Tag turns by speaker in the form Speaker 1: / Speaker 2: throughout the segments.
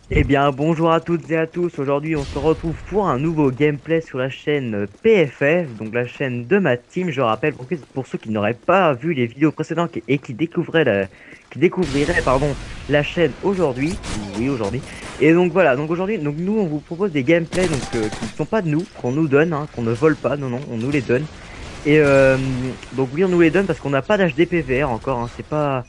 Speaker 1: Eh bien, bonjour à toutes et à tous. Aujourd'hui, on se retrouve pour un nouveau gameplay sur la chaîne PFF, donc la chaîne de ma team. Je rappelle pour ceux qui n'auraient pas vu les vidéos précédentes et qui découvriraient la chaîne aujourd'hui. Oui, aujourd'hui. Et donc voilà, donc aujourd'hui, donc nous, on vous propose des gameplays qui ne sont pas de nous, qu'on nous donne, hein, qu'on ne vole pas, non, non, on nous les donne. Et donc oui, on nous les donne parce qu'on n'a pas d'HDPVR encore, hein, c'est pas.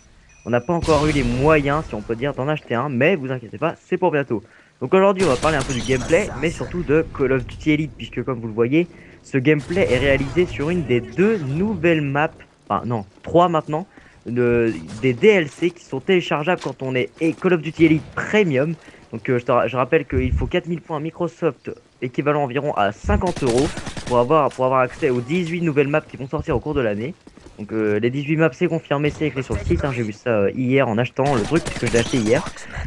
Speaker 1: On n'a pas encore eu les moyens, si on peut dire, d'en acheter un, mais vous inquiétez pas, c'est pour bientôt. Donc aujourd'hui, on va parler un peu du gameplay, mais surtout de Call of Duty Elite, puisque comme vous le voyez, ce gameplay est réalisé sur une des deux nouvelles maps, enfin non, trois maintenant, des DLC qui sont téléchargeables quand on est Call of Duty Elite Premium. Donc je rappelle qu'il faut 4000 points Microsoft, équivalent environ à 50 euros, pour avoir accès aux 18 nouvelles maps qui vont sortir au cours de l'année. Donc les 18 maps c'est confirmé, c'est écrit sur le site, hein, j'ai vu ça hier en achetant le truc puisque je l'ai acheté hier.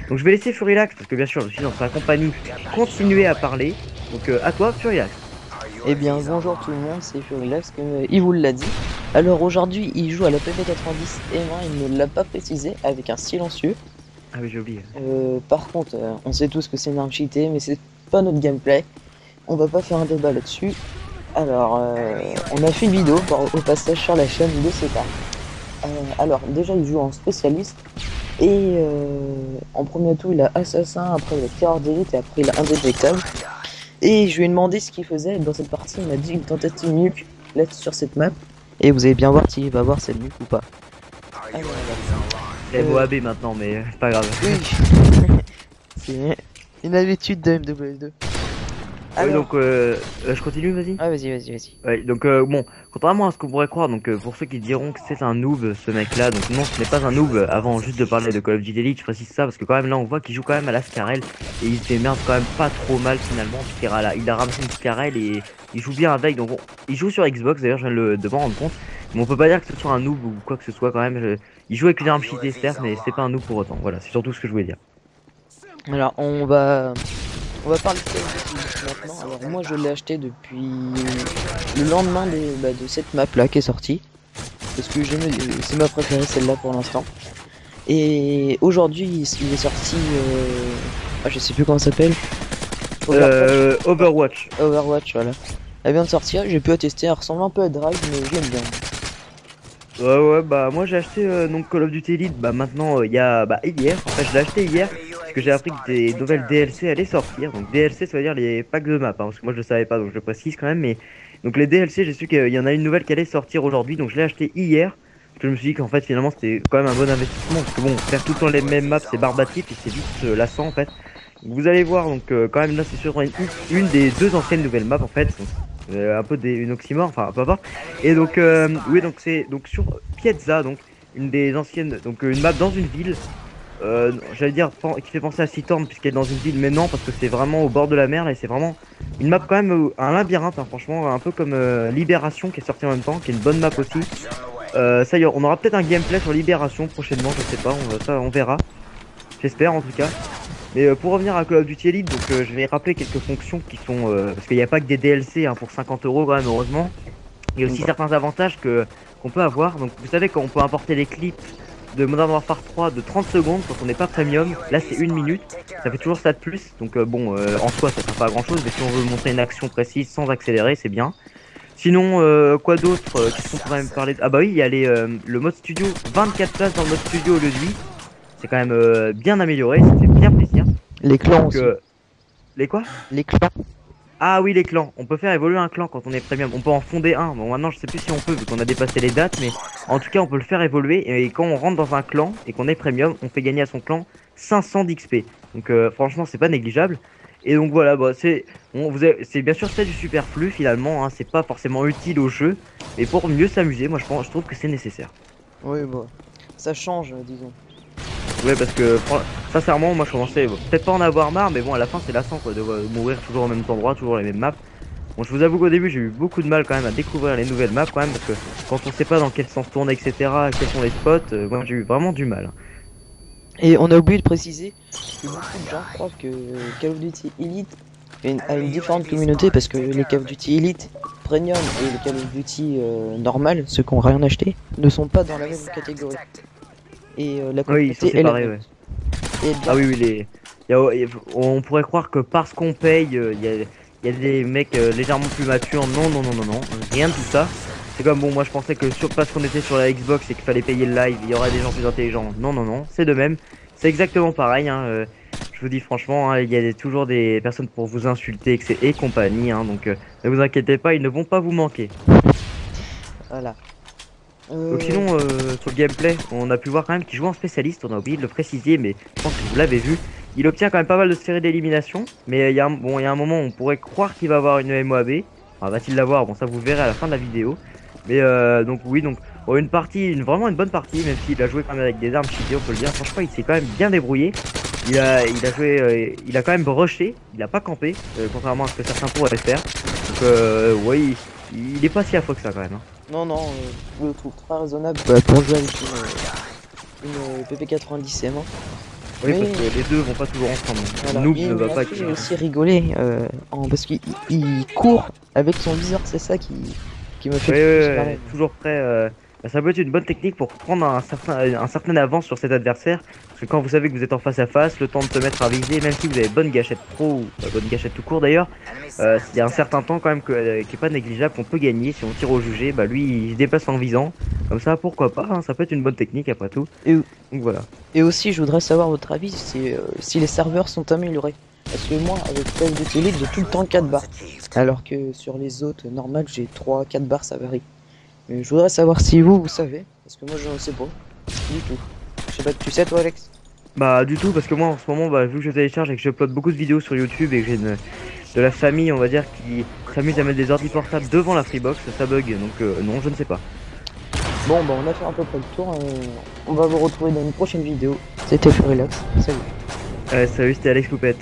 Speaker 1: Donc je vais laisser Furilax parce que bien sûr je suis dans sa compagnie continuer à parler. Donc à toi Furilax.
Speaker 2: Eh bien bonjour tout le monde, c'est Furilax comme il vous l'a dit. Alors aujourd'hui il joue à la PP90 M1, il ne l'a pas précisé avec un silencieux.
Speaker 1: Ah oui j'ai oublié.
Speaker 2: Par contre on sait tous que c'est une arme cheatée mais c'est pas notre gameplay. On va pas faire un débat là-dessus. Alors on a fait une vidéo au passage sur la chaîne de Ceta. Alors déjà il joue en spécialiste et en premier tour il a assassin, après il a tireur d'élite et après il a indétectable. Et je lui ai demandé ce qu'il faisait dans cette partie, il m'a dit une tentative nuke là sur cette map. Et vous allez bien voir s'il va voir cette nuke ou pas. Alors,
Speaker 1: C'est MOAB maintenant mais c'est pas grave.
Speaker 2: oui. C'est une habitude de MW2.
Speaker 1: Oui,
Speaker 2: Alors...
Speaker 1: donc je continue, vas-y.
Speaker 2: Ah vas-y.
Speaker 1: Ouais, donc bon, contrairement à ce qu'on pourrait croire, donc pour ceux qui diront que c'est un noob ce mec-là, donc non, ce n'est pas un noob. Avant juste de parler de Call of Duty Elite, je précise ça parce que quand même là on voit qu'il joue quand même à la Scarel et il se démerde quand même pas trop mal finalement. Il a ramassé une Scarel et il joue bien avec. Donc bon, il joue sur Xbox d'ailleurs, je viens de m'en rendre compte. Mais on peut pas dire que ce soit un noob ou quoi que ce soit quand même. Il joue avec une arme cheatée certes, mais c'est pas un noob pour autant. Voilà, c'est surtout ce que je voulais dire.
Speaker 2: Alors on va parler de Call of Duty maintenant. Alors moi je l'ai acheté depuis le lendemain de cette map là qui est sortie. Parce que c'est ma préférée celle-là pour l'instant. Et aujourd'hui il est sorti je sais plus comment ça s'appelle.
Speaker 1: Overwatch.
Speaker 2: Overwatch, voilà. Elle vient de sortir, j'ai pu la tester, elle ressemble un peu à Drive mais j'aime bien.
Speaker 1: Ouais, bah moi j'ai acheté donc Call of Duty Elite bah maintenant il y a hier, en fait je l'ai acheté hier parce que j'ai appris que des nouvelles DLC allaient sortir. Donc DLC ça veut dire les packs de map, hein, parce que moi je le savais pas donc je le précise quand même. Mais donc les DLC, j'ai su qu'il y en a une nouvelle qui allait sortir aujourd'hui, donc je l'ai acheté hier. Je me suis dit qu'en fait finalement c'était quand même un bon investissement parce que bon, faire tout le temps les mêmes maps c'est barbatif et c'est vite lassant en fait. Donc, vous allez voir, donc quand même là c'est sur une des deux anciennes nouvelles maps en fait. Donc, un peu une oxymore, enfin peu importe. Et donc oui, donc c'est donc sur Piazza, donc une des anciennes, donc une map dans une ville. J'allais dire qui fait penser à Seatorn puisqu'elle est dans une ville, mais non parce que c'est vraiment au bord de la mer et c'est vraiment une map quand même un labyrinthe, hein, franchement un peu comme Libération qui est sorti en même temps, qui est une bonne map aussi. Ça y est, on aura peut-être un gameplay sur Libération prochainement, je sais pas, on verra. J'espère en tout cas. Mais pour revenir à Call of Duty Elite, donc je vais rappeler quelques fonctions qui sont parce qu'il n'y a pas que des DLC, hein, pour 50 euros quand même heureusement. Il y a aussi certains avantages qu'on peut avoir. Donc vous savez qu'on peut importer les clips de Modern Warfare 3 de 30 secondes quand on n'est pas premium. Là c'est 1 minute, ça fait toujours ça de plus. Donc bon, en soi ça sert pas à grand chose, mais si on veut montrer une action précise sans accélérer, c'est bien. Sinon, quoi d'autre, qu'est-ce qu'on pourrait même parler Ah bah oui, il y a le mode studio, 24 places dans le mode studio au lieu de 8. C'est quand même bien amélioré, ça fait bien plaisir.
Speaker 2: Les clans
Speaker 1: Donc,
Speaker 2: aussi.
Speaker 1: les quoi?
Speaker 2: Les clans.
Speaker 1: Ah oui, les clans. On peut faire évoluer un clan quand on est premium. On peut en fonder un. Bon, maintenant, je sais plus si on peut vu qu'on a dépassé les dates, mais en tout cas, on peut le faire évoluer. Et quand on rentre dans un clan et qu'on est premium, on fait gagner à son clan 500 d'XP. Donc, franchement, c'est pas négligeable. Et donc voilà, bah, c'est bien sûr c'est du superflu finalement. Hein, c'est pas forcément utile au jeu, mais pour mieux s'amuser, moi je trouve que c'est nécessaire.
Speaker 2: Oui, bah, ça change, disons.
Speaker 1: Ouais, parce que sincèrement, moi je commençais peut-être pas en avoir marre, mais bon, à la fin c'est lassant quoi, de mourir toujours au même endroit, toujours les mêmes maps. Bon, je vous avoue qu'au début j'ai eu beaucoup de mal quand même à découvrir les nouvelles maps quand même, parce que quand on sait pas dans quel sens tourner, etc., quels sont les spots, moi j'ai eu vraiment du mal.
Speaker 2: Et on a oublié de préciser que beaucoup de gens croient que Call of Duty Elite a une différente communauté parce que les Call of Duty Elite Premium et les Call of Duty normal, ceux qui n'ont rien acheté, ne sont pas dans la même catégorie. Et la
Speaker 1: Oui, ils sont
Speaker 2: communauté est la
Speaker 1: séparés,
Speaker 2: même.
Speaker 1: ouais.
Speaker 2: Et
Speaker 1: Ah
Speaker 2: bien,
Speaker 1: oui, oui, on pourrait croire que parce qu'on paye, il y a des mecs légèrement plus matures. Non, non, non, non, non, rien de tout ça. C'est comme bon, moi je pensais que parce qu'on était sur la Xbox et qu'il fallait payer le live, il y aurait des gens plus intelligents. Non, non, non, c'est de même. C'est exactement pareil, hein, je vous dis franchement, hein, il y a toujours des personnes pour vous insulter et compagnie. Hein, donc ne vous inquiétez pas, ils ne vont pas vous manquer.
Speaker 2: voilà.
Speaker 1: Donc
Speaker 2: Euh,
Speaker 1: sinon, sur le gameplay, on a pu voir quand même qu'il joue en spécialiste, on a oublié de le préciser, mais je pense que vous l'avez vu. Il obtient quand même pas mal de séries d'élimination, mais bon, il y a un moment où on pourrait croire qu'il va avoir une MOAB. Enfin, va-t-il l'avoir? Bon, ça vous verrez à la fin de la vidéo. Mais donc oui, donc bon, une partie, vraiment une bonne partie, même s'il a joué quand même avec des armes cheatées, on peut le dire. Franchement, il s'est quand même bien débrouillé. Il a joué, il a quand même rushé, il a pas campé, contrairement à ce que certains pourraient faire. Donc ouais, il est pas si affreux que ça quand même. Hein.
Speaker 2: non, non, je le trouve très raisonnable pour jouer avec une PP90 M1.
Speaker 1: Oui,
Speaker 2: Mais
Speaker 1: parce que les deux vont pas toujours ensemble.
Speaker 2: voilà,
Speaker 1: Noob
Speaker 2: mais
Speaker 1: ne
Speaker 2: il
Speaker 1: va
Speaker 2: m'a
Speaker 1: pas
Speaker 2: fait aussi rigoler parce qu'il court avec son viseur, c'est ça qui me fait
Speaker 1: Oui,
Speaker 2: le
Speaker 1: oui,
Speaker 2: plus marrer.
Speaker 1: oui, toujours prêt. Bah, ça peut être une bonne technique pour prendre un certain avance sur cet adversaire. Parce que quand vous savez que vous êtes en face à face, le temps de se mettre à viser, même si vous avez bonne gâchette pro ou bonne gâchette tout court d'ailleurs, il y a un certain temps quand même qui est pas négligeable qu'on peut gagner. Si on tire au jugé, bah lui il se déplace en visant. Comme ça, pourquoi pas, hein, ça peut être une bonne technique après tout.
Speaker 2: Et,
Speaker 1: Donc voilà.
Speaker 2: et aussi, je voudrais savoir votre avis, c'est si les serveurs sont améliorés. Parce que moi, avec Call of Duty Elite, j'ai tout le temps 4 barres. Alors que sur les autres, normal, j'ai 3-4 barres, ça varie. Mais je voudrais savoir si vous savez. Parce que moi, je ne sais pas. Du tout. Je sais pas, tu sais toi, Alex?
Speaker 1: Bah du tout parce que moi en ce moment bah, vu que je télécharge et que j'upload beaucoup de vidéos sur YouTube et que j'ai de la famille on va dire qui s'amuse à mettre des ordi portables devant la Freebox, ça bug donc non je ne sais pas.
Speaker 2: Bon, bah, on a fait à peu près le tour. On va vous retrouver dans une prochaine vidéo. C'était Furilax. Salut.
Speaker 1: Salut c'était Alex Poupette.